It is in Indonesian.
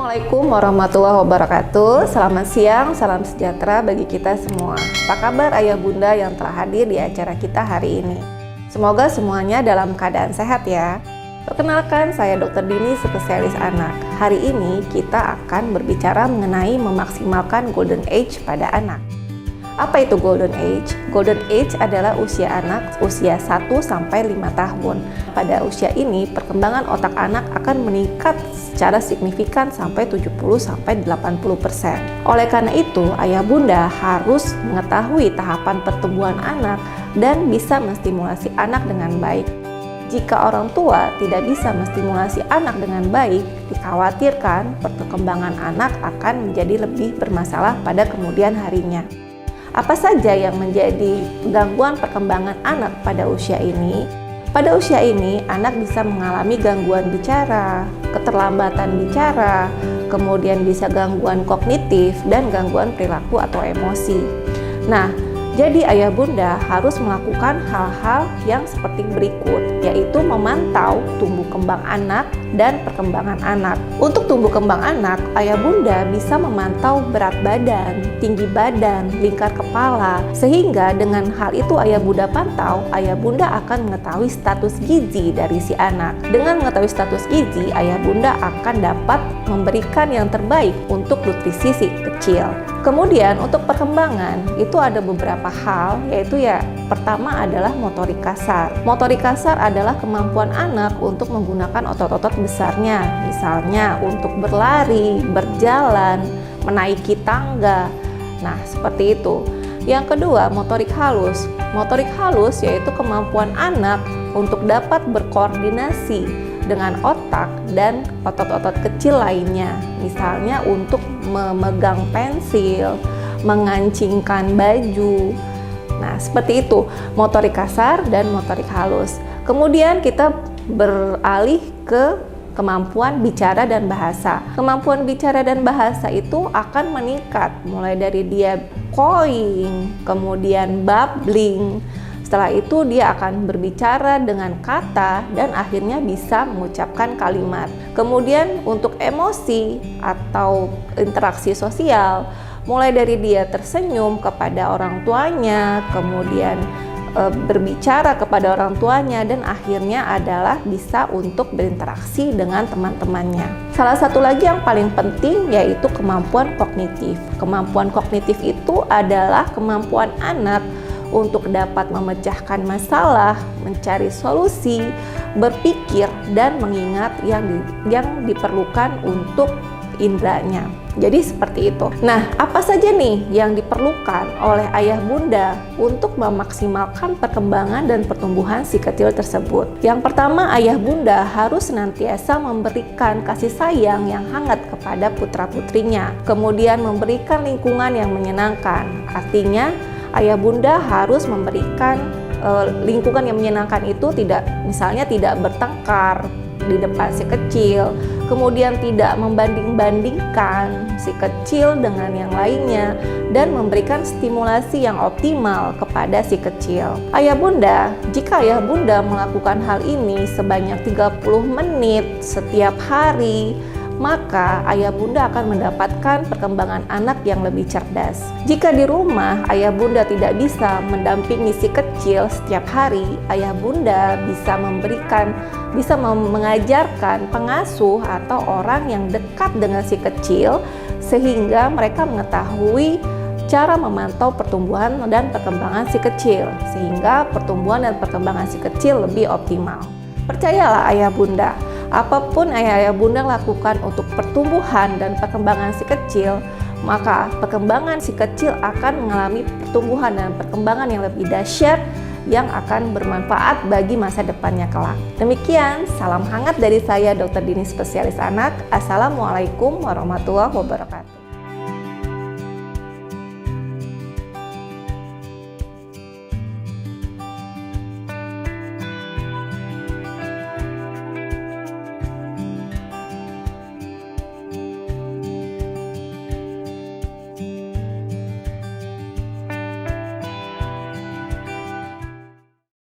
Assalamualaikum warahmatullahi wabarakatuh. Selamat siang, salam sejahtera bagi kita semua. Apa kabar ayah bunda yang telah hadir di acara kita hari ini? Semoga semuanya dalam keadaan sehat ya. Perkenalkan, saya Dr. Dini, spesialis anak. Hari ini kita akan berbicara mengenai memaksimalkan golden age pada anak. Apa itu golden age? Golden age adalah usia anak usia 1-5 tahun. Pada usia ini, perkembangan otak anak akan meningkat secara signifikan sampai 70-80%. Oleh karena itu, ayah bunda harus mengetahui tahapan pertumbuhan anak dan bisa menstimulasi anak dengan baik. Jika orang tua tidak bisa menstimulasi anak dengan baik, dikhawatirkan perkembangan anak akan menjadi lebih bermasalah pada kemudian harinya. Apa saja yang menjadi gangguan perkembangan anak pada usia ini? Pada usia ini, anak bisa mengalami gangguan bicara, keterlambatan bicara, kemudian bisa gangguan kognitif, dan gangguan perilaku atau emosi. Nah, jadi ayah bunda harus melakukan hal-hal yang seperti berikut, yaitu memantau tumbuh kembang anak dan perkembangan anak. Untuk tumbuh kembang anak, ayah bunda bisa memantau berat badan, tinggi badan, lingkar kepala, sehingga dengan hal itu ayah bunda pantau, ayah bunda akan mengetahui status gizi dari si anak. Dengan mengetahui status gizi, ayah bunda akan dapat memberikan yang terbaik untuk nutrisi si kecil. Kemudian untuk perkembangan itu ada beberapa hal, yaitu pertama adalah motorik kasar. Motorik kasar adalah kemampuan anak untuk menggunakan otot-otot besarnya, misalnya untuk berlari, berjalan, menaiki tangga. Nah, seperti itu. Yang kedua, motorik halus. Motorik halus yaitu kemampuan anak untuk dapat berkoordinasi dengan otak dan otot-otot kecil lainnya, misalnya untuk memegang pensil, mengancingkan baju. Nah, seperti itu motorik kasar dan motorik halus. Kemudian kita beralih ke kemampuan bicara dan bahasa. Kemampuan bicara dan bahasa itu akan meningkat mulai dari dia cawing, kemudian babbling. Setelah itu dia akan berbicara dengan kata dan akhirnya bisa mengucapkan kalimat. Kemudian untuk emosi atau interaksi sosial, mulai dari dia tersenyum kepada orang tuanya, kemudian berbicara kepada orang tuanya, dan akhirnya adalah bisa untuk berinteraksi dengan teman-temannya. Salah satu lagi yang paling penting yaitu kemampuan kognitif. Kemampuan kognitif itu adalah kemampuan anak untuk dapat memecahkan masalah, mencari solusi, berpikir, dan mengingat yang diperlukan untuk indranya. Jadi seperti itu. Nah, apa saja nih yang diperlukan oleh ayah bunda untuk memaksimalkan perkembangan dan pertumbuhan si kecil tersebut? Yang pertama, ayah bunda harus senantiasa memberikan kasih sayang yang hangat kepada putra-putrinya. Kemudian memberikan lingkungan yang menyenangkan. Artinya, ayah bunda harus memberikan lingkungan yang menyenangkan itu tidak bertengkar di depan si kecil, kemudian tidak membanding-bandingkan si kecil dengan yang lainnya, dan memberikan stimulasi yang optimal kepada si kecil. Jika ayah bunda melakukan hal ini sebanyak 30 menit setiap hari, maka ayah bunda akan mendapatkan perkembangan anak yang lebih cerdas. Jika di rumah ayah bunda tidak bisa mendampingi si kecil setiap hari, ayah bunda bisa mengajarkan pengasuh atau orang yang dekat dengan si kecil, sehingga mereka mengetahui cara memantau pertumbuhan dan perkembangan si kecil, sehingga pertumbuhan dan perkembangan si kecil lebih optimal. Percayalah ayah bunda, apapun ayah bunda lakukan untuk pertumbuhan dan perkembangan si kecil, maka perkembangan si kecil akan mengalami pertumbuhan dan perkembangan yang lebih dahsyat yang akan bermanfaat bagi masa depannya kelak. Demikian, salam hangat dari saya Dr. Dini, spesialis anak. Assalamualaikum warahmatullahi wabarakatuh.